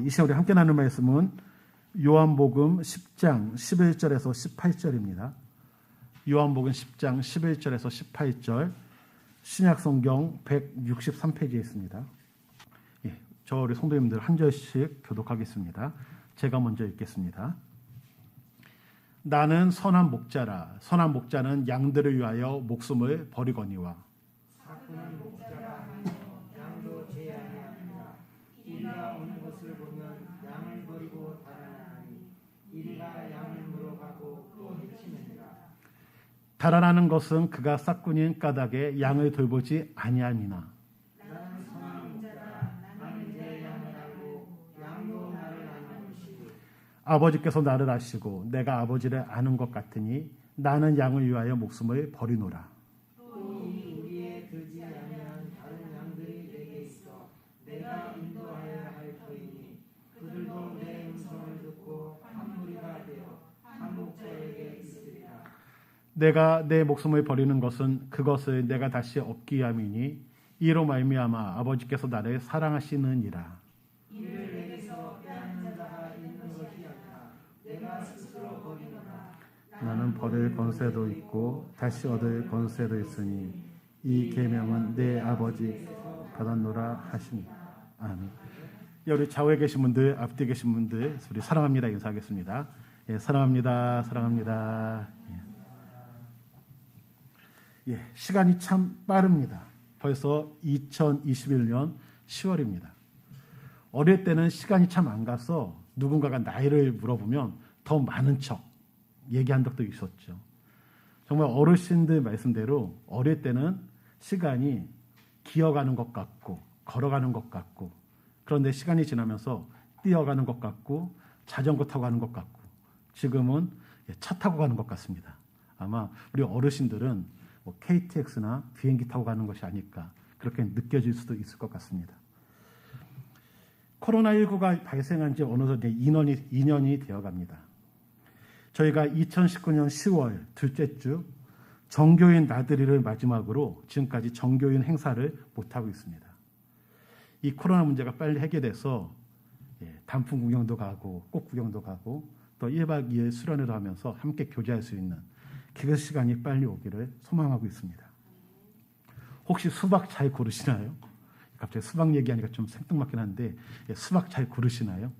이 시간 우리 함께 나눌 말씀은 요한복음 10장 11절에서 18절입니다. 요한복음 10장 11절에서 18절, 신약성경 163페이지에 있습니다. 저 우리 성도님들 한 절씩 교독하겠습니다. 제가 먼저 읽겠습니다. 나는 선한 목자라. 선한 목자는 양들을 위하여 목숨을 버리거니와. 사꾼은 목자가 아니요 양도 제 아니하니라. 이리가 오는 것을 보면 양을 버리고 달아나니 이리가 양을 물어가고 또 해치느니라. 달아나는 것은 그가 싹꾼인 까닭에 양을 돌보지 아니함이나. 나는 선한 목자라. 나는 내 양을 알고 양도 나를 아는 것이니 아버지께서 나를 아시고 내가 아버지를 아는 것 같으니 나는 양을 위하여 목숨을 버리노라. 또 이 우리의 들지 아니한 다른 양들이 내게 있어 내가 인도하여야 할 터이니 그들도 내 음성을 듣고 한 무리가 되어 한 목자에게 있으리라. 내가 내 목숨을 버리는 것은 그것을 내가 다시 얻기 위함이니 이로 말미암아 아버지께서 나를 사랑하시느니라. 이를 내게서 빼앗는 자가 있는 것이 아니라 내가 스스로 버리노라. 나는 버릴 권세도 있고 다시 얻을 권세도 있으니 이 계명은 내 아버지께서 받았노라 하시니. 아멘. 우리 좌우에 계신 분들, 앞뒤에 계신 분들, 우리 사랑합니다 인사하겠습니다. 예, 사랑합니다, 사랑합니다. 시간이 참 빠릅니다. 벌써 2021년 10월입니다. 어릴 때는 시간이 참 안 가서 누군가가 나이를 물어보면 더 많은 척 얘기한 적도 있었죠. 정말 어르신들 말씀대로 어릴 때는 시간이 기어가는 것 같고 걸어가는 것 같고, 그런데 시간이 지나면서 뛰어가는 것 같고 자전거 타고 가는 것 같고 지금은 차 타고 가는 것 같습니다. 아마 우리 어르신들은 KTX나 비행기 타고 가는 것이 아닐까 그렇게 느껴질 수도 있을 것 같습니다. 코로나19가 발생한 지 어느덧 2년이 되어갑니다. 저희가 2019년 10월 둘째 주 정교인 나들이를 마지막으로 지금까지 정교인 행사를 못하고 있습니다. 이 코로나 문제가 빨리 해결돼서 단풍 구경도 가고 꽃 구경도 가고 또 1박 2일 수련회도 하면서 함께 교제할 수 있는 그 시간이 빨리 오기를 소망하고 있습니다. 혹시 수박 잘 고르시나요? 갑자기 수박 얘기하니까 좀 생뚱맞긴 한데 수박 잘 고르시나요?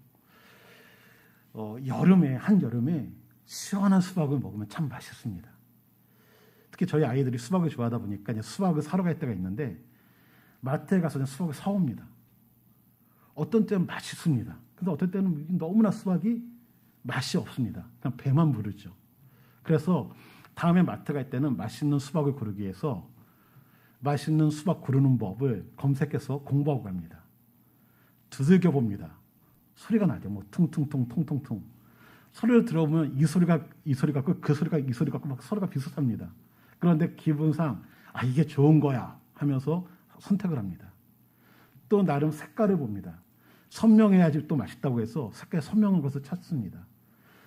한여름에 시원한 수박을 먹으면 참 맛있습니다. 특히 저희 아이들이 수박을 좋아하다 보니까 이제 수박을 사러 갈 때가 있는데 마트에 가서 수박을 사옵니다. 어떤 때는 맛있습니다. 근데 어떤 때는 너무나 수박이 맛이 없습니다. 그냥 배만 부르죠. 그래서 다음에 마트 갈 때는 맛있는 수박을 고르기 위해서 맛있는 수박 고르는 법을 검색해서 공부하고 갑니다. 두들겨 봅니다. 소리가 나죠. 퉁퉁퉁 통통퉁. 소리를 들어보면 이 소리가 같고 그 소리가 이 소리 같고 막 소리가 비슷합니다. 그런데 기분상 이게 좋은 거야 하면서 선택을 합니다. 또 나름 색깔을 봅니다. 선명해야지 또 맛있다고 해서 색깔 선명한 것을 찾습니다.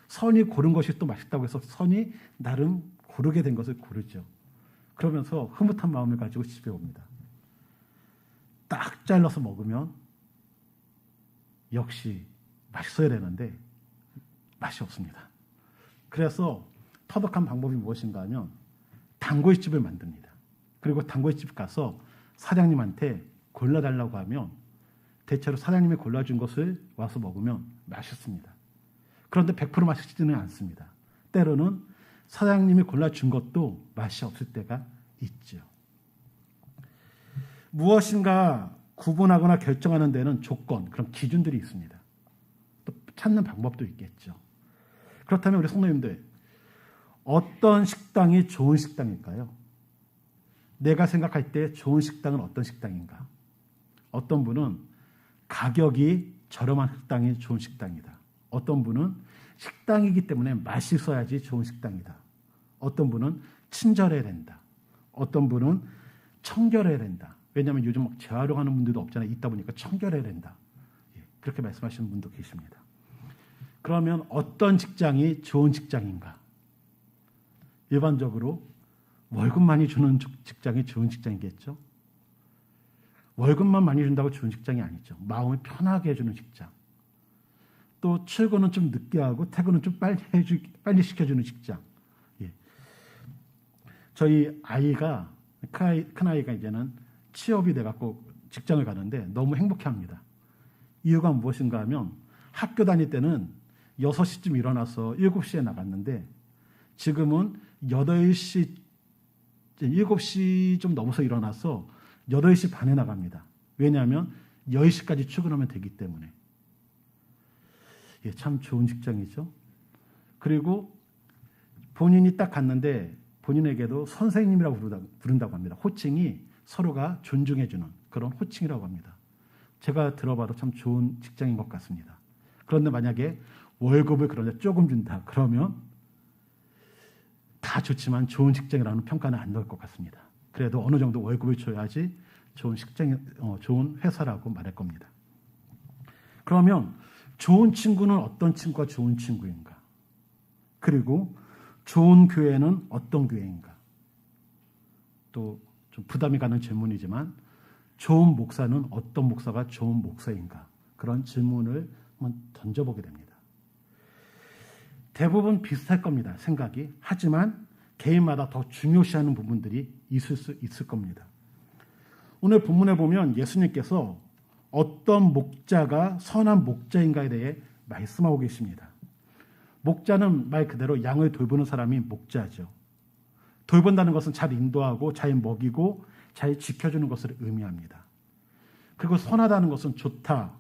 선이 고른 것이 또 맛있다고 해서 선이 나름 고르게 된 것을 고르죠. 그러면서 흐뭇한 마음을 가지고 집에 옵니다. 딱 잘라서 먹으면 역시 맛있어야 되는데 맛이 없습니다. 그래서 터득한 방법이 무엇인가 하면 단골집을 만듭니다. 그리고 단골집 가서 사장님한테 골라달라고 하면 대체로 사장님이 골라준 것을 와서 먹으면 맛있습니다. 그런데 100% 맛있지는 않습니다. 때로는 사장님이 골라준 것도 맛이 없을 때가 있죠. 무엇인가 구분하거나 결정하는 데는 조건, 그런 기준들이 있습니다. 또 찾는 방법도 있겠죠. 그렇다면 우리 성도님들, 어떤 식당이 좋은 식당일까요? 내가 생각할 때 좋은 식당은 어떤 식당인가? 어떤 분은 가격이 저렴한 식당이 좋은 식당이다. 어떤 분은 식당이기 때문에 맛있어야지 좋은 식당이다. 어떤 분은 친절해야 된다. 어떤 분은 청결해야 된다. 왜냐하면 요즘 막 재활용하는 분들도 없잖아요. 있다 보니까 청결해야 된다. 그렇게 말씀하시는 분도 계십니다. 그러면 어떤 직장이 좋은 직장인가? 일반적으로 월급 많이 주는 직장이 좋은 직장이겠죠. 월급만 많이 준다고 좋은 직장이 아니죠. 마음을 편하게 해주는 직장. 또 출근은 좀 늦게 하고 퇴근은 좀 빨리 시켜주는 직장. 예. 저희 아이가 큰 아이가 이제는 취업이 돼갖고 직장을 가는데 너무 행복해합니다. 이유가 무엇인가 하면 학교 다닐 때는 6시쯤 일어나서 7시에 나갔는데 지금은 8시 7시 좀 넘어서 일어나서 8시 반에 나갑니다. 왜냐하면 10시까지 출근하면 되기 때문에. 예, 참 좋은 직장이죠. 그리고 본인이 딱 갔는데 본인에게도 선생님이라고 부른다고 합니다. 호칭이 서로가 존중해주는 그런 호칭이라고 합니다. 제가 들어봐도 참 좋은 직장인 것 같습니다. 그런데 만약에 월급을 그런데 조금 준다 그러면 다 좋지만 좋은 직장이라는 평가는 안 넣을 것 같습니다. 그래도 어느 정도 월급을 줘야지 좋은 좋은 회사라고 말할 겁니다. 그러면 좋은 친구는 어떤 친구가 좋은 친구인가? 그리고 좋은 교회는 어떤 교회인가? 또 좀 부담이 가는 질문이지만 좋은 목사는 어떤 목사가 좋은 목사인가? 그런 질문을 한번 던져보게 됩니다. 대부분 비슷할 겁니다. 생각이. 하지만 개인마다 더 중요시하는 부분들이 있을 수 있을 겁니다. 오늘 본문에 보면 예수님께서 어떤 목자가 선한 목자인가에 대해 말씀하고 계십니다. 목자는 말 그대로 양을 돌보는 사람이 목자죠. 돌본다는 것은 잘 인도하고 잘 먹이고 잘 지켜주는 것을 의미합니다. 그리고 선하다는 것은 좋다,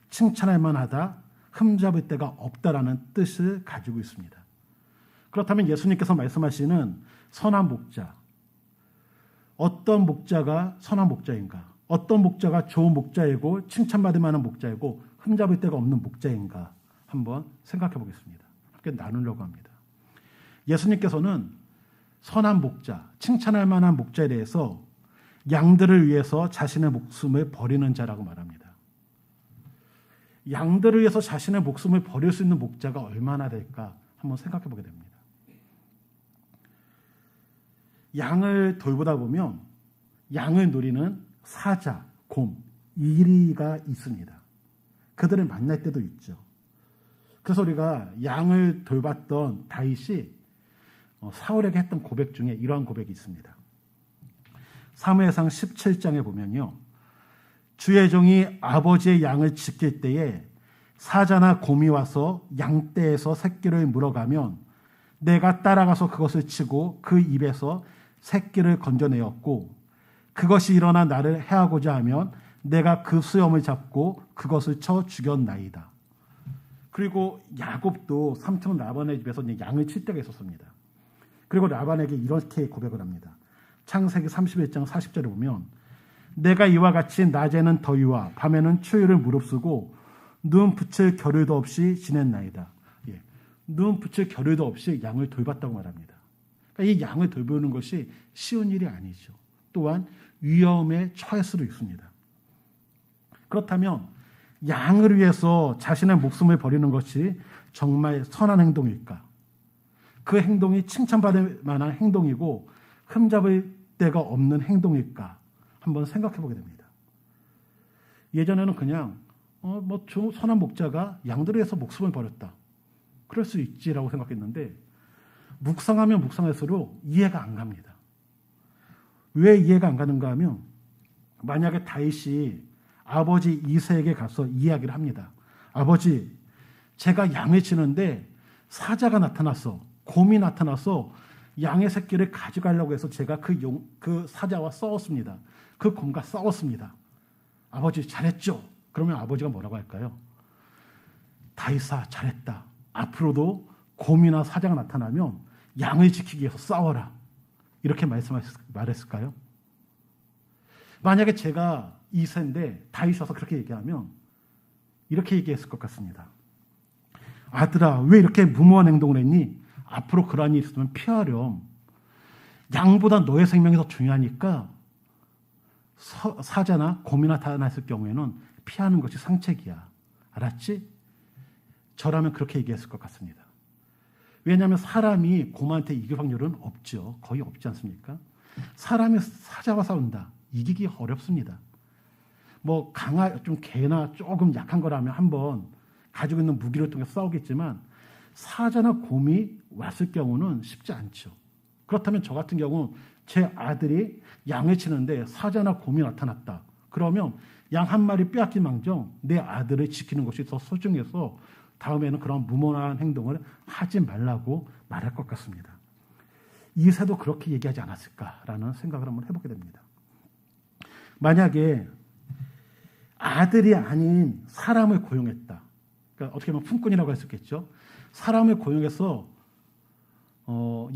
칭찬할 만하다, 흠잡을 데가 없다라는 뜻을 가지고 있습니다. 그렇다면 예수님께서 말씀하시는 선한 목자, 어떤 목자가 선한 목자인가? 어떤 목자가 좋은 목자이고 칭찬받을 만한 목자이고 흠잡을 데가 없는 목자인가? 한번 생각해 보겠습니다. 함께 나누려고 합니다. 예수님께서는 선한 목자, 칭찬할 만한 목자에 대해서 양들을 위해서 자신의 목숨을 버리는 자라고 말합니다. 양들을 위해서 자신의 목숨을 버릴 수 있는 목자가 얼마나 될까 한번 생각해 보게 됩니다. 양을 돌보다 보면 양을 노리는 사자, 곰, 이리가 있습니다. 그들을 만날 때도 있죠. 그래서 우리가 양을 돌봤던 다윗이 사울에게 했던 고백 중에 이러한 고백이 있습니다. 사무엘상 17장에 보면요. 주의 종이 아버지의 양을 지킬 때에 사자나 곰이 와서 양떼에서 새끼를 물어가면 내가 따라가서 그것을 치고 그 입에서 새끼를 건져내었고 그것이 일어나 나를 해하고자 하면 내가 그 수염을 잡고 그것을 쳐 죽였나이다. 그리고 야곱도 삼촌 라반의 집에서 양을 칠 때가 있었습니다. 그리고 라반에게 이렇게 고백을 합니다. 창세기 31장 40절에 보면 내가 이와 같이 낮에는 더위와 밤에는 추위를 무릅쓰고 눈 붙일 겨를도 없이 지냈나이다. 예. 눈 붙일 겨를도 없이 양을 돌봤다고 말합니다. 그러니까 이 양을 돌보는 것이 쉬운 일이 아니죠. 또한 위험에 처할 수도 있습니다. 그렇다면 양을 위해서 자신의 목숨을 버리는 것이 정말 선한 행동일까? 그 행동이 칭찬받을 만한 행동이고 흠잡을 데가 없는 행동일까? 한번 생각해 보게 됩니다. 예전에는 그냥 선한 목자가 양들을 위해서 목숨을 버렸다. 그럴 수 있지라고 생각했는데 묵상하면 묵상할수록 이해가 안 갑니다. 왜 이해가 안 가는가 하면 만약에 다윗이 아버지 이새에게 가서 이야기를 합니다. 아버지, 제가 양을 치는데 사자가 나타났어. 곰이 나타나서 양의 새끼를 가져가려고 해서 제가 그 사자와 싸웠습니다. 그 곰과 싸웠습니다. 아버지 잘했죠? 그러면 아버지가 뭐라고 할까요? 다윗아 잘했다. 앞으로도 곰이나 사자가 나타나면 양을 지키기 위해서 싸워라. 이렇게 말했을까요? 만약에 제가 이새인데 다윗이 와서 그렇게 얘기하면 이렇게 얘기했을 것 같습니다. 아들아, 왜 이렇게 무모한 행동을 했니? 앞으로 그러한 일이 있으면 피하렴. 양보다 너의 생명이 더 중요하니까 사자나 곰이 나타났을 경우에는 피하는 것이 상책이야. 알았지? 저라면 그렇게 얘기했을 것 같습니다. 왜냐하면 사람이 곰한테 이길 확률은 없죠. 거의 없지 않습니까? 사람이 사자와 싸운다. 이기기 어렵습니다. 좀 개나 조금 약한 거라면 한번 가지고 있는 무기를 통해 싸우겠지만 사자나 곰이 왔을 경우는 쉽지 않죠. 그렇다면 저 같은 경우 제 아들이 양을 치는데 사자나 곰이 나타났다. 그러면 양 한 마리 빼앗긴 망정 내 아들을 지키는 것이 더 소중해서 다음에는 그런 무모한 행동을 하지 말라고 말할 것 같습니다. 이새도 그렇게 얘기하지 않았을까라는 생각을 한번 해보게 됩니다. 만약에 아들이 아닌 사람을 고용했다. 그러니까 어떻게 보면 품꾼이라고 할 수 있겠죠. 사람을 고용해서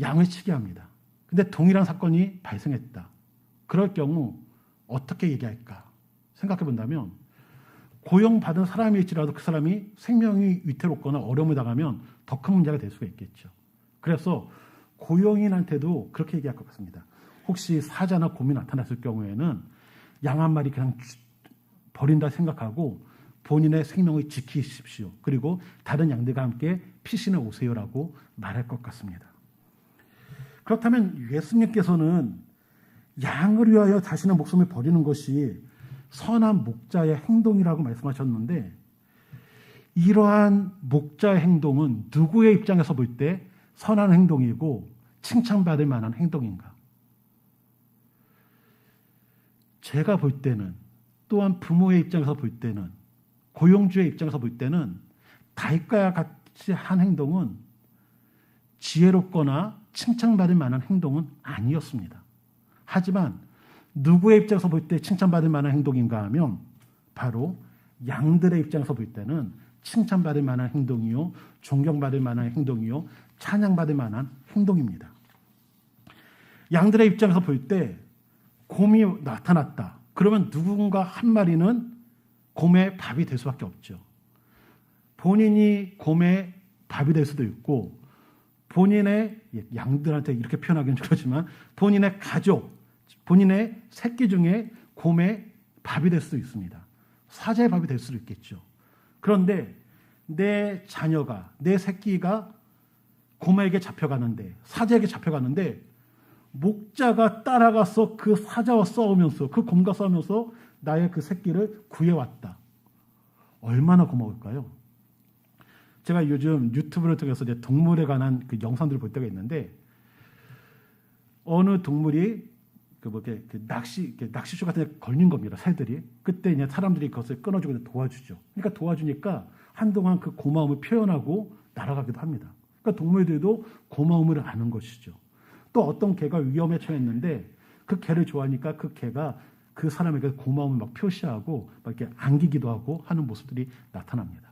양을 치게 합니다. 근데 동일한 사건이 발생했다. 그럴 경우 어떻게 얘기할까 생각해 본다면 고용받은 사람일지라도 그 사람이 생명이 위태롭거나 어려움을 당하면 더 큰 문제가 될 수가 있겠죠. 그래서 고용인한테도 그렇게 얘기할 것 같습니다. 혹시 사자나 곰이 나타났을 경우에는 양 한 마리 그냥 버린다 생각하고 본인의 생명을 지키십시오. 그리고 다른 양들과 함께 피신해 오세요라고 말할 것 같습니다. 그렇다면 예수님께서는 양을 위하여 자신의 목숨을 버리는 것이 선한 목자의 행동이라고 말씀하셨는데 이러한 목자의 행동은 누구의 입장에서 볼 때 선한 행동이고 칭찬받을 만한 행동인가? 제가 볼 때는 또한 부모의 입장에서 볼 때는 고용주의 입장에서 볼 때는 다윗과 같이 한 행동은 지혜롭거나 칭찬받을 만한 행동은 아니었습니다. 하지만 누구의 입장에서 볼 때 칭찬받을 만한 행동인가 하면 바로 양들의 입장에서 볼 때는 칭찬받을 만한 행동이요, 존경받을 만한 행동이요, 찬양받을 만한 행동입니다. 양들의 입장에서 볼 때 곰이 나타났다. 그러면 누군가 한 마리는 곰의 밥이 될 수밖에 없죠. 본인이 곰의 밥이 될 수도 있고 본인의 양들한테 이렇게 표현하기는 그렇지만 본인의 가족, 본인의 새끼 중에 곰의 밥이 될 수도 있습니다. 사자의 밥이 될 수도 있겠죠. 그런데 내 자녀가, 내 새끼가 곰에게 잡혀가는데, 사자에게 잡혀가는데 목자가 따라가서 그 사자와 싸우면서, 그 곰과 싸우면서 나의 그 새끼를 구해왔다. 얼마나 고마울까요? 제가 요즘 유튜브를 통해서 이제 동물에 관한 그 영상들을 볼 때가 있는데 어느 동물이 낚시쇼 같은 데 걸린 겁니다. 새들이. 그때 이제 사람들이 그것을 끊어주고 도와주죠. 그러니까 도와주니까 한동안 그 고마움을 표현하고 날아가기도 합니다. 그러니까 동물들도 고마움을 아는 것이죠. 또 어떤 개가 위험에 처했는데 그 개를 좋아하니까 그 개가 그 사람에게 고마움을 막 표시하고 막 이렇게 안기기도 하고 하는 모습들이 나타납니다.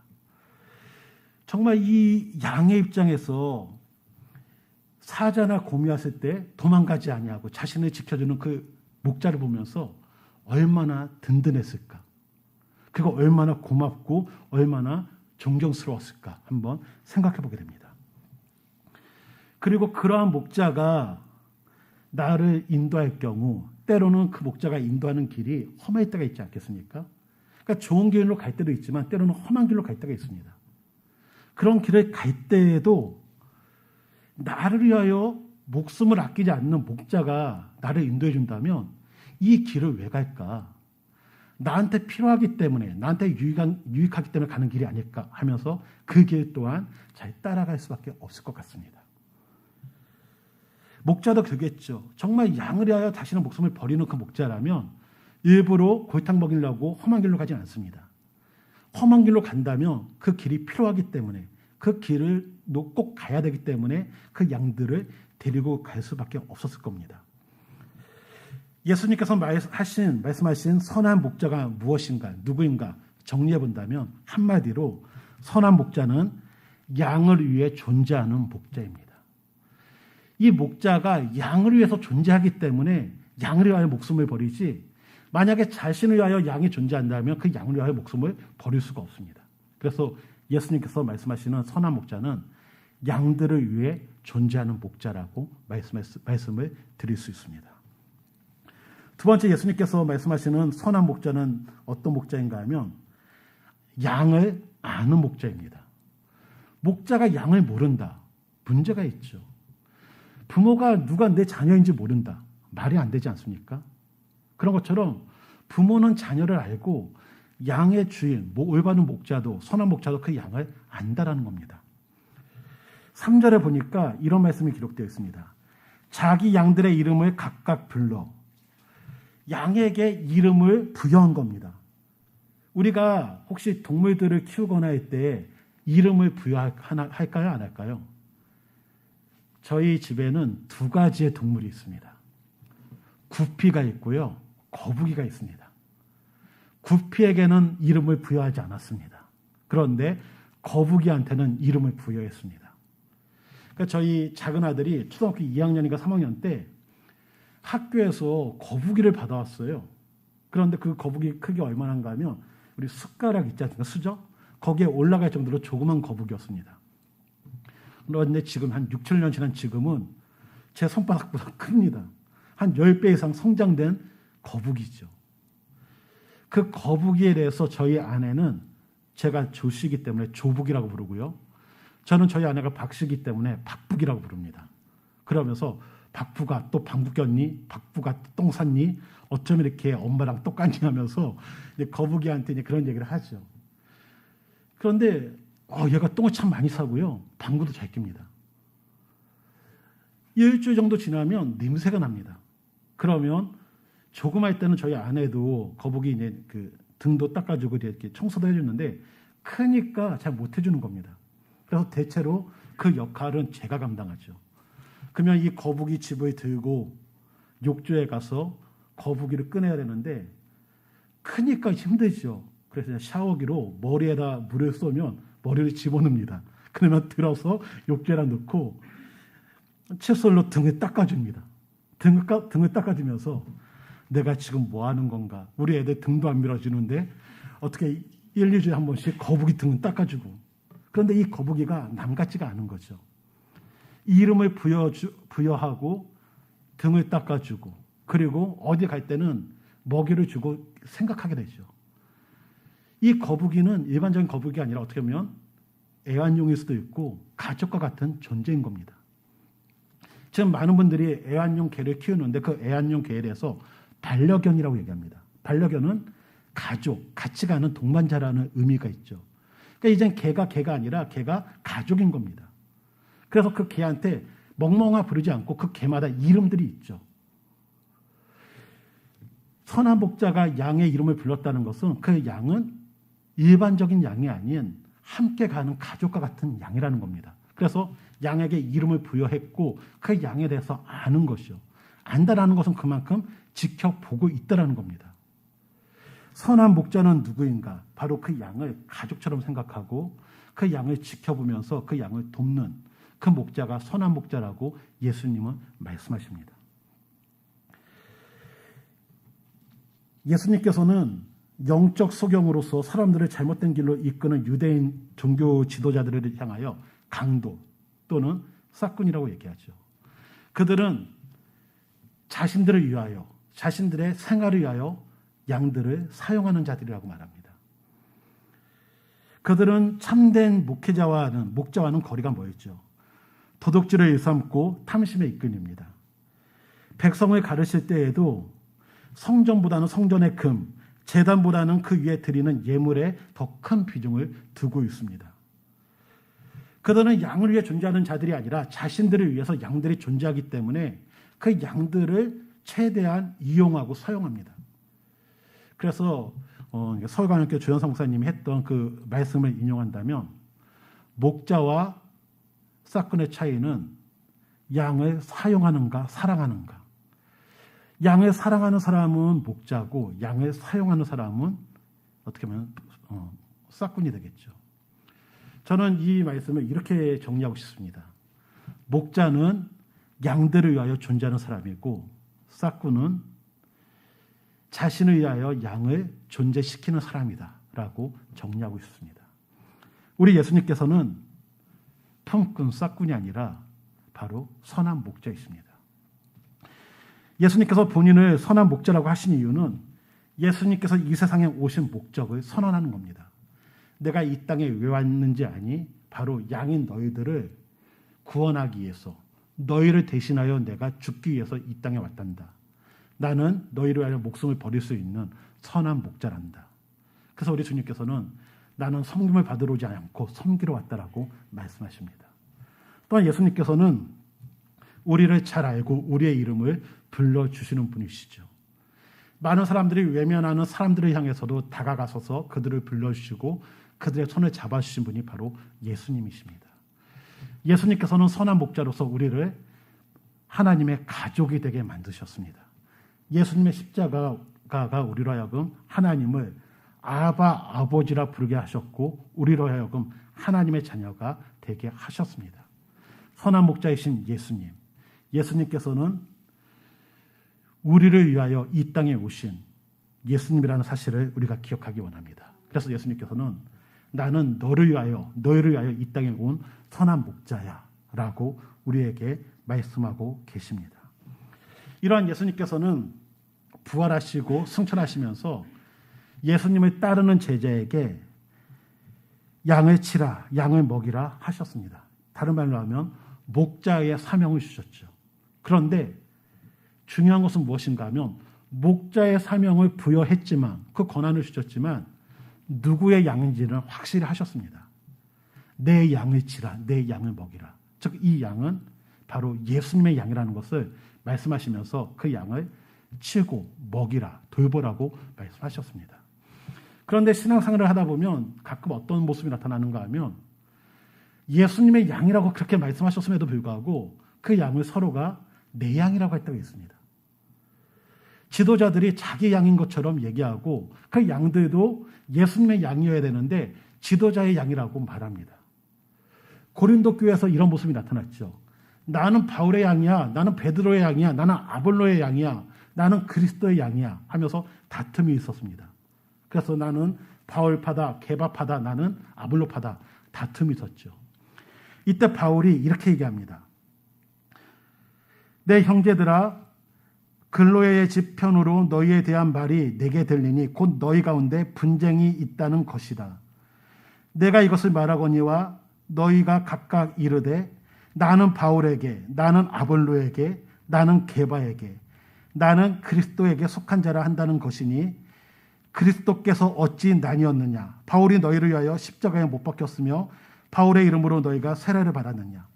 정말 이 양의 입장에서 사자나 곰이 왔을 때 도망가지 아니하고 자신을 지켜주는 그 목자를 보면서 얼마나 든든했을까. 그가 얼마나 고맙고 얼마나 존경스러웠을까 한번 생각해 보게 됩니다. 그리고 그러한 목자가 나를 인도할 경우 때로는 그 목자가 인도하는 길이 험할 때가 있지 않겠습니까? 그러니까 좋은 길로 갈 때도 있지만 때로는 험한 길로 갈 때가 있습니다. 그런 길을 갈 때에도 나를 위하여 목숨을 아끼지 않는 목자가 나를 인도해 준다면 이 길을 왜 갈까? 나한테 필요하기 때문에, 나한테 유익하기 때문에 가는 길이 아닐까 하면서 그 길 또한 잘 따라갈 수밖에 없을 것 같습니다. 목자도 그겠죠. 정말 양을 위하여 자신의 목숨을 버리는 그 목자라면 일부러 골탕 먹이려고 험한 길로 가지 않습니다. 험한 길로 간다면 그 길이 필요하기 때문에 그 길을 꼭 가야 되기 때문에 그 양들을 데리고 갈 수밖에 없었을 겁니다. 예수님께서 말씀하신 선한 목자가 무엇인가, 누구인가 정리해 본다면 한마디로 선한 목자는 양을 위해 존재하는 목자입니다. 이 목자가 양을 위해서 존재하기 때문에 양을 위하여 목숨을 버리지 만약에 자신을 위하여 양이 존재한다면 그 양을 위하여 목숨을 버릴 수가 없습니다. 그래서 예수님께서 말씀하시는 선한 목자는 양들을 위해 존재하는 목자라고 말씀을 드릴 수 있습니다. 두 번째 예수님께서 말씀하시는 선한 목자는 어떤 목자인가 하면 양을 아는 목자입니다. 목자가 양을 모른다. 문제가 있죠. 부모가 누가 내 자녀인지 모른다. 말이 안 되지 않습니까? 그런 것처럼 부모는 자녀를 알고 양의 주인, 올바른 목자도 선한 목자도 그 양을 안다라는 겁니다. 3절에 보니까 이런 말씀이 기록되어 있습니다. 자기 양들의 이름을 각각 불러 양에게 이름을 부여한 겁니다. 우리가 혹시 동물들을 키우거나 할 때 이름을 부여할까요? 안 할까요? 저희 집에는 두 가지의 동물이 있습니다. 구피가 있고요. 거북이가 있습니다. 구피에게는 이름을 부여하지 않았습니다. 그런데 거북이한테는 이름을 부여했습니다. 그러니까 저희 작은 아들이 초등학교 2학년인가 3학년 때 학교에서 거북이를 받아왔어요. 그런데 그 거북이 크기 얼마나인가 하면 우리 숟가락 있지 않습니까? 수저? 거기에 올라갈 정도로 조그만 거북이였습니다. 그런데 지금 한 6, 7년 지난 지금은 제 손바닥보다 큽니다. 한 10배 이상 성장된 거북이죠. 그 거북이에 대해서 저희 아내는 제가 조씨이기 때문에 조북이라고 부르고요. 저는 저희 아내가 박씨이기 때문에 박북이라고 부릅니다. 그러면서 박부가 또 방귀 꼈니? 박부가 똥 쌌니? 어쩜 이렇게 엄마랑 똑같니? 하면서 이제 거북이한테 이제 그런 얘기를 하죠. 그런데 얘가 똥을 참 많이 싸고요. 방구도 잘 낍니다. 일주일 정도 지나면 냄새가 납니다. 그러면 조금 할 때는 저희 아내도 거북이 이제 그 등도 닦아주고 이렇게 청소도 해주는데 크니까 잘 못 해주는 겁니다. 그래서 대체로 그 역할은 제가 감당하죠. 그러면 이 거북이 집을 들고 욕조에 가서 거북이를 꺼내야 되는데 크니까 힘들죠. 그래서 샤워기로 머리에다 물을 쏘면 머리를 집어넣습니다. 그러면 들어서 욕조에다 넣고 칫솔로 등을 닦아줍니다. 등을 닦아주면서 내가 지금 뭐 하는 건가? 우리 애들 등도 안 밀어주는데 어떻게 1, 2주에 한 번씩 거북이 등은 닦아주고. 그런데 이 거북이가 남 같지가 않은 거죠. 이름을 부여하고 등을 닦아주고 그리고 어디 갈 때는 먹이를 주고 생각하게 되죠. 이 거북이는 일반적인 거북이가 아니라 어떻게 보면 애완용일 수도 있고 가족과 같은 존재인 겁니다. 지금 많은 분들이 애완용 개를 키우는데 그 애완용 개에 대해서 반려견이라고 얘기합니다. 반려견은 가족, 같이 가는 동반자라는 의미가 있죠. 그러니까 이젠 개가 아니라 개가 가족인 겁니다. 그래서 그 개한테 멍멍아 부르지 않고 그 개마다 이름들이 있죠. 선한 목자가 양의 이름을 불렀다는 것은 그 양은 일반적인 양이 아닌 함께 가는 가족과 같은 양이라는 겁니다. 그래서 양에게 이름을 부여했고 그 양에 대해서 아는 것이요. 안다라는 것은 그만큼 지켜보고 있다라는 겁니다. 선한 목자는 누구인가? 바로 그 양을 가족처럼 생각하고 그 양을 지켜보면서 그 양을 돕는 그 목자가 선한 목자라고 예수님은 말씀하십니다. 예수님께서는 영적 소경으로서 사람들을 잘못된 길로 이끄는 유대인 종교 지도자들을 향하여 강도 또는 싹군이라고 얘기하죠. 그들은 자신들을 위하여 자신들의 생활을 위하여 양들을 사용하는 자들이라고 말합니다. 그들은 참된 목자와는 거리가 멀죠. 도둑질을 일삼고 탐심에 이끌립니다. 백성을 가르칠 때에도 성전보다는 성전의 금, 제단보다는 그 위에 드리는 예물에 더 큰 비중을 두고 있습니다. 그들은 양을 위해 존재하는 자들이 아니라 자신들을 위해서 양들이 존재하기 때문에 그 양들을 최대한 이용하고 사용합니다. 그래서 서울광역교 조현상 목사님이 했던 그 말씀을 인용한다면 목자와 싹군의 차이는 양을 사용하는가 사랑하는가. 양을 사랑하는 사람은 목자고 양을 사용하는 사람은 어떻게 보면 싹군이 되겠죠. 저는 이 말씀을 이렇게 정리하고 싶습니다. 목자는 양들을 위하여 존재하는 사람이고 싹군은 자신을 위하여 양을 존재시키는 사람이다라고 정리하고 싶습니다. 우리 예수님께서는 품꾼 싹군이 아니라 바로 선한 목자이십니다. 예수님께서 본인을 선한 목자라고 하신 이유는 예수님께서 이 세상에 오신 목적을 선언하는 겁니다. 내가 이 땅에 왜 왔는지 아니? 바로 양인 너희들을 구원하기 위해서 너희를 대신하여 내가 죽기 위해서 이 땅에 왔단다. 나는 너희를 위하여 목숨을 버릴 수 있는 선한 목자란다. 그래서 우리 주님께서는 나는 섬김을 받으러 오지 않고 섬기러 왔다라고 말씀하십니다. 또한 예수님께서는 우리를 잘 알고 우리의 이름을 불러주시는 분이시죠. 많은 사람들이 외면하는 사람들을 향해서도 다가가셔서 그들을 불러주시고 그들의 손을 잡아주신 분이 바로 예수님이십니다. 예수님께서는 선한 목자로서 우리를 하나님의 가족이 되게 만드셨습니다. 예수님의 십자가가 우리로 하여금 하나님을 아바, 아버지라 부르게 하셨고 우리로 하여금 하나님의 자녀가 되게 하셨습니다. 선한 목자이신 예수님, 예수님께서는 우리를 위하여 이 땅에 오신 예수님이라는 사실을 우리가 기억하기 원합니다. 그래서 예수님께서는 나는 너를 위하여 이 땅에 온 선한 목자야 라고 우리에게 말씀하고 계십니다. 이러한 예수님께서는 부활하시고 승천하시면서 예수님을 따르는 제자에게 양을 치라, 양을 먹이라 하셨습니다. 다른 말로 하면 목자의 사명을 주셨죠. 그런데 중요한 것은 무엇인가 하면 목자의 사명을 부여했지만 그 권한을 주셨지만 누구의 양인지는 확실히 하셨습니다. 내 양을 치라, 내 양을 먹이라. 즉 이 양은 바로 예수님의 양이라는 것을 말씀하시면서 그 양을 치고 먹이라, 돌보라고 말씀하셨습니다. 그런데 신앙생활을 하다 보면 가끔 어떤 모습이 나타나는가 하면 예수님의 양이라고 그렇게 말씀하셨음에도 불구하고 그 양을 서로가 내 양이라고 할 때가 있습니다. 지도자들이 자기 양인 것처럼 얘기하고 그 양들도 예수님의 양이어야 되는데 지도자의 양이라고 말합니다. 고린도 교회에서 이런 모습이 나타났죠. 나는 바울의 양이야, 나는 베드로의 양이야, 나는 아볼로의 양이야, 나는 그리스도의 양이야 하면서 다툼이 있었습니다. 그래서 나는 바울파다, 게바파다, 나는 아볼로파다 다툼이 있었죠. 이때 바울이 이렇게 얘기합니다. 내 형제들아, 글로에의 집 편으로 너희에 대한 말이 내게 들리니 곧 너희 가운데 분쟁이 있다는 것이다. 내가 이것을 말하거니와 너희가 각각 이르되 나는 바울에게, 나는 아볼로에게, 나는 게바에게, 나는 그리스도에게 속한 자라 한다는 것이니 그리스도께서 어찌 나뉘었느냐? 바울이 너희를 위하여 십자가에 못 박혔으며 바울의 이름으로 너희가 세례를 받았느냐?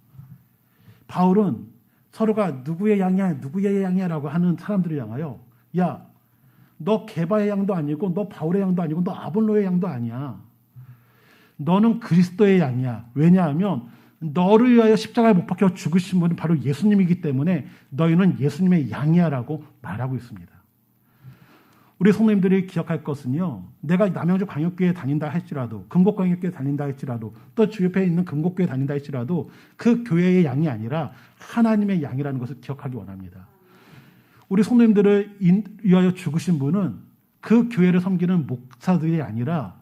바울은 서로가 누구의 양이야, 누구의 양이야라고 하는 사람들을 향하여 야, 너 게바의 양도 아니고 너 바울의 양도 아니고 너 아볼로의 양도 아니야. 너는 그리스도의 양이야. 왜냐하면 너를 위하여 십자가에 못 박혀 죽으신 분은 바로 예수님이기 때문에 너희는 예수님의 양이야라고 말하고 있습니다. 우리 성도님들이 기억할 것은요. 내가 남양주 광역교회 다닌다 할지라도 금곡광역교회 다닌다 할지라도 또 주 옆에 있는 금곡교회 다닌다 할지라도 그 교회의 양이 아니라 하나님의 양이라는 것을 기억하기 원합니다. 우리 성도님들을 위하여 죽으신 분은 그 교회를 섬기는 목사들이 아니라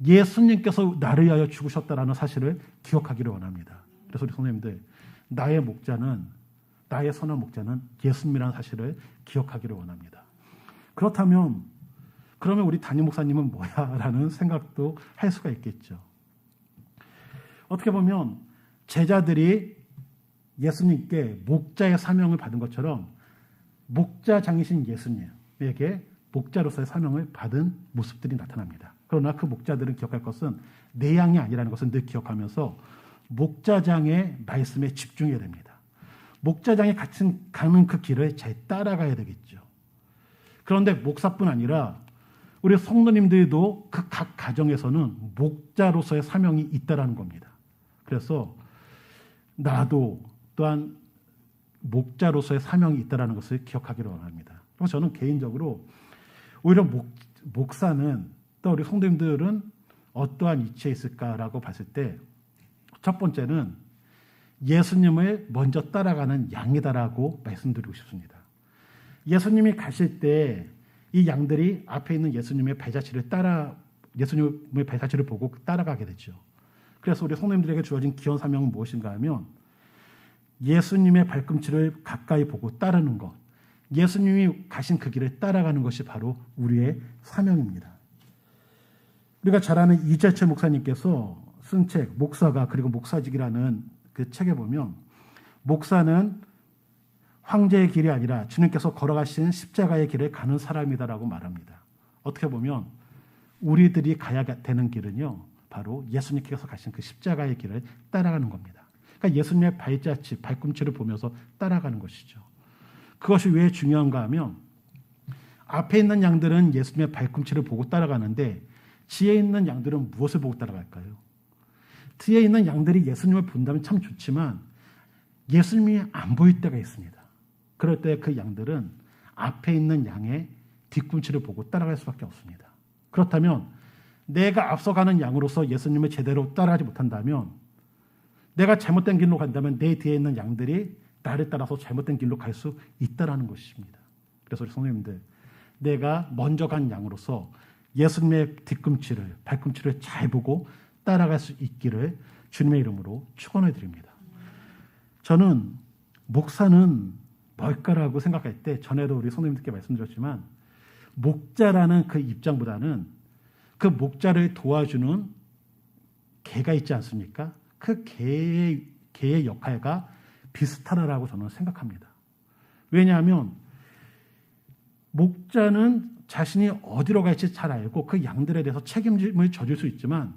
예수님께서 나를 위하여 죽으셨다라는 사실을 기억하기를 원합니다. 그래서 우리 성도님들 나의 선한 목자는 예수님이라는 사실을 기억하기를 원합니다. 그렇다면 그러면 우리 담임 목사님은 뭐야? 라는 생각도 할 수가 있겠죠. 어떻게 보면 제자들이 예수님께 목자의 사명을 받은 것처럼 목자장이신 예수님에게 목자로서의 사명을 받은 모습들이 나타납니다. 그러나 그 목자들은 기억할 것은 내 양이 아니라는 것을 늘 기억하면서 목자장의 말씀에 집중해야 됩니다. 목자장이 같이 가는 그 길을 잘 따라가야 되겠죠. 그런데 목사뿐 아니라 우리 성도님들도 그 각 가정에서는 목자로서의 사명이 있다라는 겁니다. 그래서 나도 또한 목자로서의 사명이 있다라는 것을 기억하기를 원합니다. 그래서 저는 개인적으로 오히려 목사는 또 우리 성도님들은 어떠한 위치에 있을까라고 봤을 때 첫 번째는 예수님을 먼저 따라가는 양이다라고 말씀드리고 싶습니다. 예수님이 가실 때 이 양들이 앞에 있는 예수님의 발자취를 보고 따라가게 되죠. 그래서 우리 성도님들에게 주어진 기원 사명은 무엇인가 하면 예수님의 발꿈치를 가까이 보고 따르는 것, 예수님이 가신 그 길을 따라가는 것이 바로 우리의 사명입니다. 우리가 잘 아는 이재철 목사님께서 쓴 책 목사가 그리고 목사직이라는 그 책에 보면 목사는 황제의 길이 아니라 주님께서 걸어가신 십자가의 길을 가는 사람이다라고 말합니다. 어떻게 보면 우리들이 가야 되는 길은요, 바로 예수님께서 가신 그 십자가의 길을 따라가는 겁니다. 그러니까 예수님의 발꿈치를 보면서 따라가는 것이죠. 그것이 왜 중요한가 하면 앞에 있는 양들은 예수님의 발꿈치를 보고 따라가는데 뒤에 있는 양들은 무엇을 보고 따라갈까요? 뒤에 있는 양들이 예수님을 본다면 참 좋지만 예수님이 안 보일 때가 있습니다. 그럴 때 그 양들은 앞에 있는 양의 뒤꿈치를 보고 따라갈 수밖에 없습니다. 그렇다면 내가 앞서가는 양으로서 예수님을 제대로 따라가지 못한다면, 내가 잘못된 길로 간다면 내 뒤에 있는 양들이 나를 따라서 잘못된 길로 갈 수 있다는 것입니다. 그래서 우리 성도님들, 내가 먼저 간 양으로서 예수님의 발꿈치를 잘 보고 따라갈 수 있기를 주님의 이름으로 축원을 드립니다. 저는 목사는 뭘까라고 생각할 때, 전에도 우리 성도님들께 말씀드렸지만, 목자라는 그 입장보다는 그 목자를 도와주는 개가 있지 않습니까? 그 개의 역할과 비슷하다라고 저는 생각합니다. 왜냐하면 목자는 자신이 어디로 갈지 잘 알고 그 양들에 대해서 책임을 져줄 수 있지만,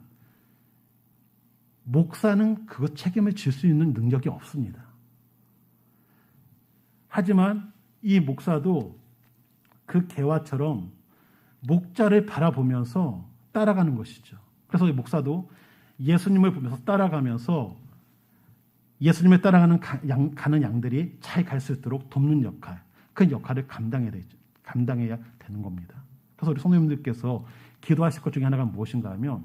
목사는 그 책임을 질 수 있는 능력이 없습니다. 하지만 이 목사도 그 개와처럼 목자를 바라보면서 따라가는 것이죠. 그래서 이 목사도 예수님을 보면서 따라가면서 예수님을 따라가는 가는 양들이 잘 갈 수 있도록 돕는 역할, 그 역할을 감당해야 되는 겁니다. 그래서 우리 성도님들께서 기도하실 것 중에 하나가 무엇인가 하면,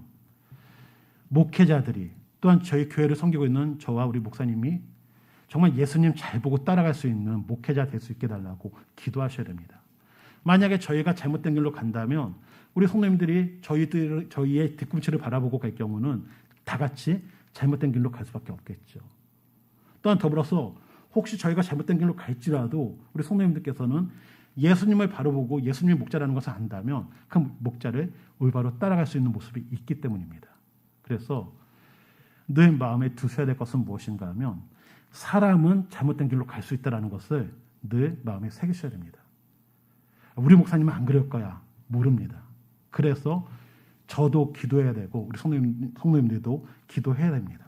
목회자들이, 또한 저희 교회를 섬기고 있는 저와 우리 목사님이 정말 예수님 잘 보고 따라갈 수 있는 목회자 될 수 있게 달라고 기도하셔야 됩니다. 만약에 저희가 잘못된 길로 간다면 우리 성도님들이 저희의 뒤꿈치를 바라보고 갈 경우는 다 같이 잘못된 길로 갈 수밖에 없겠죠. 또한 더불어서 혹시 저희가 잘못된 길로 갈지라도 우리 성도님들께서는 예수님을 바라보고 예수님의 목자라는 것을 안다면 그 목자를 올바로 따라갈 수 있는 모습이 있기 때문입니다. 그래서 늘 마음에 두셔야 될 것은 무엇인가 하면, 사람은 잘못된 길로 갈 수 있다는 것을 늘 마음에 새기셔야 됩니다. 우리 목사님은 안 그럴 거야. 모릅니다. 그래서 저도 기도해야 되고 우리 성도님들도 기도해야 됩니다.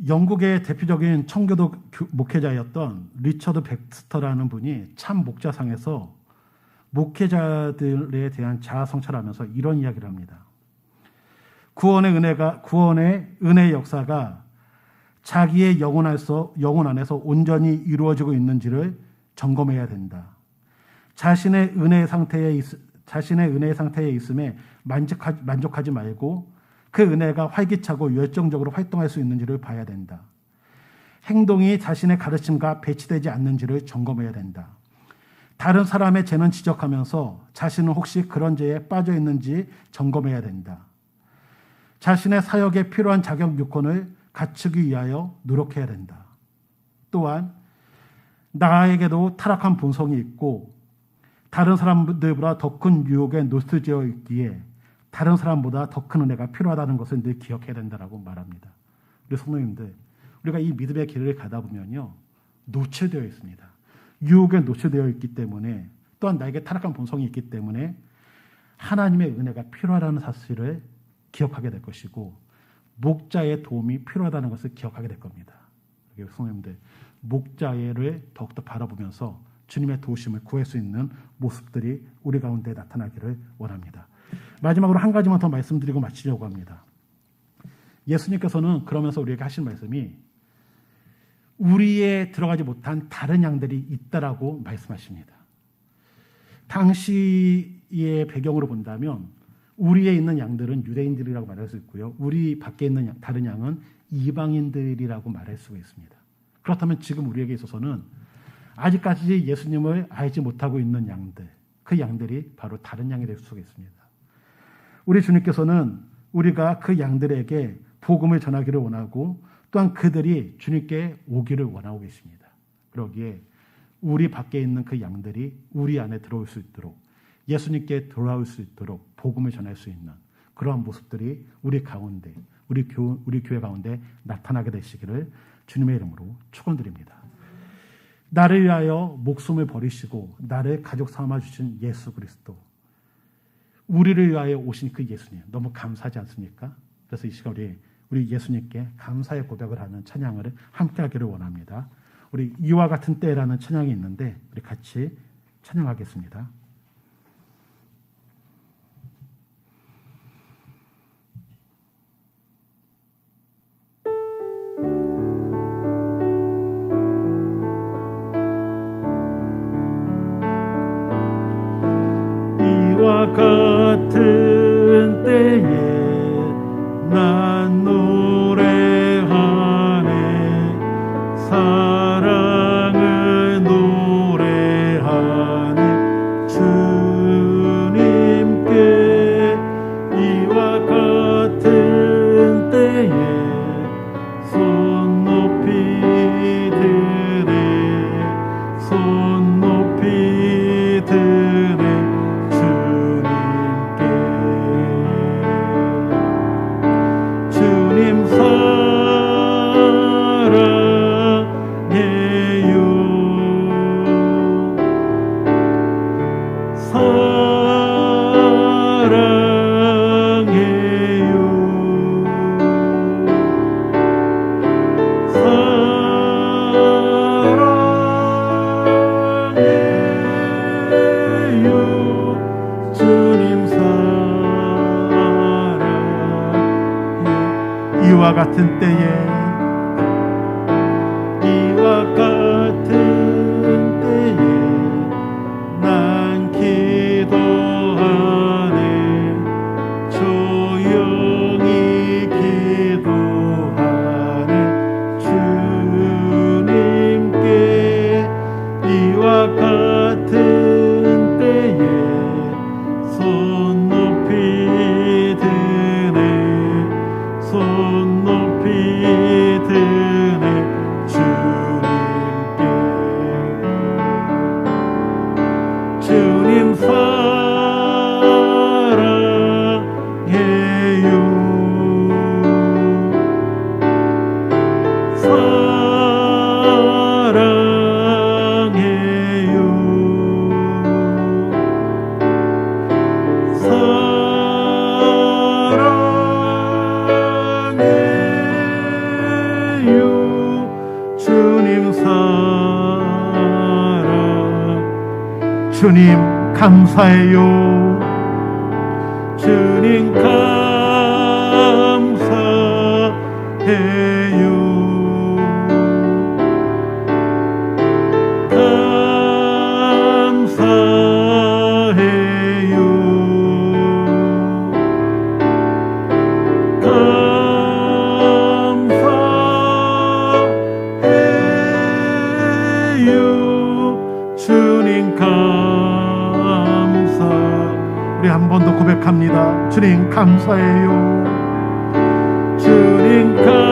영국의 대표적인 청교도 목회자였던 리처드 백스터라는 분이 참 목자상에서 목회자들에 대한 자아 성찰하면서 이런 이야기를 합니다. 구원의 은혜의 역사가 자기의 영혼 안에서 온전히 이루어지고 있는지를 점검해야 된다. 자신의 은혜의 상태에 있음에 만족하지 말고 그 은혜가 활기차고 열정적으로 활동할 수 있는지를 봐야 된다. 행동이 자신의 가르침과 배치되지 않는지를 점검해야 된다. 다른 사람의 죄는 지적하면서 자신은 혹시 그런 죄에 빠져 있는지 점검해야 된다. 자신의 사역에 필요한 자격 요건을 갖추기 위하여 노력해야 된다. 또한 나에게도 타락한 본성이 있고 다른 사람들보다 더 큰 유혹에 노출되어 있기에 다른 사람보다 더 큰 은혜가 필요하다는 것을 늘 기억해야 된다라고 말합니다. 우리 성도님들, 우리가 이 믿음의 길을 가다 보면요, 노출되어 있습니다. 유혹에 노출되어 있기 때문에, 또한 나에게 타락한 본성이 있기 때문에 하나님의 은혜가 필요하다는 사실을 기억하게 될 것이고, 목자의 도움이 필요하다는 것을 기억하게 될 겁니다. 성도님들, 목자를 더욱더 바라보면서 주님의 도우심을 구할 수 있는 모습들이 우리 가운데 나타나기를 원합니다. 마지막으로 한 가지만 더 말씀드리고 마치려고 합니다. 예수님께서는 그러면서 우리에게 하신 말씀이 우리에 들어가지 못한 다른 양들이 있다라고 말씀하십니다. 당시의 배경으로 본다면 우리에 있는 양들은 유대인들이라고 말할 수 있고요. 우리 밖에 있는 다른 양은 이방인들이라고 말할 수가 있습니다. 그렇다면 지금 우리에게 있어서는 아직까지 예수님을 알지 못하고 있는 양들, 그 양들이 바로 다른 양이 될 수가 있습니다. 우리 주님께서는 우리가 그 양들에게 복음을 전하기를 원하고 또한 그들이 주님께 오기를 원하고 계십니다. 그러기에 우리 밖에 있는 그 양들이 우리 안에 들어올 수 있도록, 예수님께 돌아올 수 있도록 복음을 전할 수 있는 그러한 모습들이 우리 가운데, 우리 교회 가운데 나타나게 되시기를 주님의 이름으로 축원드립니다. 나를 위하여 목숨을 버리시고 나를 가족 삼아 주신 예수 그리스도, 우리를 위하여 오신 그 예수님 너무 감사하지 않습니까? 그래서 이 시간 우리 예수님께 감사의 고백을 하는 찬양을 함께 하기를 원합니다. 우리 이와 같은 때라는 찬양이 있는데 우리 같이 찬양하겠습니다. 이와 같은 때에 난 노래하네 사랑을 노래하네 주님께 이와 같은 때에 손 높이 드네 손 높이 드네 주님 이와 같은 때에 난 기도하네 조용히 기도하네 주님께 이와 같은 때에 손 높이 드네 손 높이 드네 주님 사랑해요 사랑해요 주님 사랑 주님 감사해요 주님 감사해요 주님 감사 우리 한 번 더 고백합니다. 주님 감사해요 주님 감사해요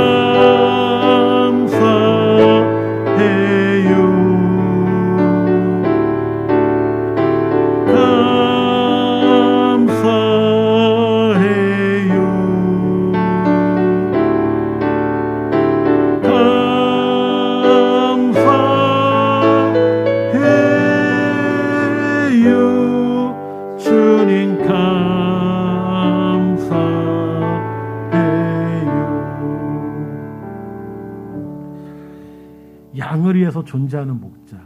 감사해요 주님 감사해요. 양을 위해서 존재하는 목자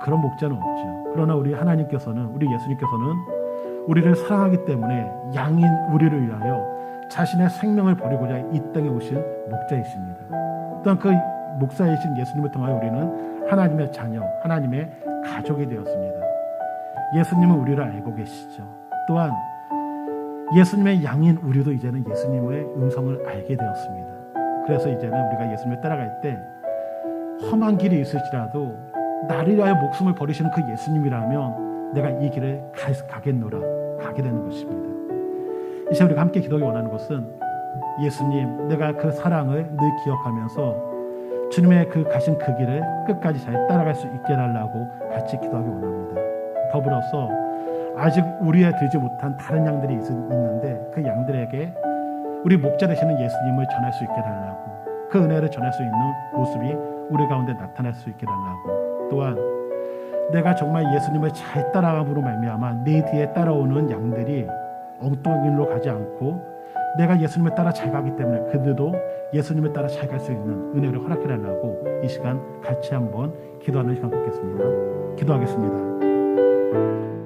그런 목자는 없죠. 그러나 우리 하나님께서는 우리 예수님께서는 우리를 사랑하기 때문에 양인 우리를 위하여 자신의 생명을 버리고자 이 땅에 오신 목자이십니다. 또한 그 목사이신 예수님을 통하여 우리는 하나님의 자녀 하나님의 가족이 되었습니다. 예수님은 우리를 알고 계시죠. 또한 예수님의 양인 우리도 이제는 예수님의 음성을 알게 되었습니다. 그래서 이제는 우리가 예수님을 따라갈 때 험한 길이 있을지라도 나를 위하여 목숨을 버리시는 그 예수님이라면 내가 이 길을 가겠노라 가게 되는 것입니다. 이 시간 우리가 함께 기도하기 원하는 것은 예수님 내가 그 사랑을 늘 기억하면서 주님의 그 가신 그 길을 끝까지 잘 따라갈 수 있게 해달라고 같이 기도하기 원합니다. 더불어서 아직 우리에 들지 못한 다른 양들이 있는데 그 양들에게 우리 목자 되시는 예수님을 전할 수 있게 해달라고 그 은혜를 전할 수 있는 모습이 우리 가운데 나타날 수 있게 해달라고 또한 내가 정말 예수님을 잘 따라감으로 말미암아 내 뒤에 따라오는 양들이 엉뚱한 길로 가지 않고 내가 예수님을 따라 잘 가기 때문에 그들도 예수님을 따라 잘 갈 수 있는 은혜를 허락해 달라고 이 시간 같이 한번 기도하는 시간 갖겠습니다. 기도하겠습니다.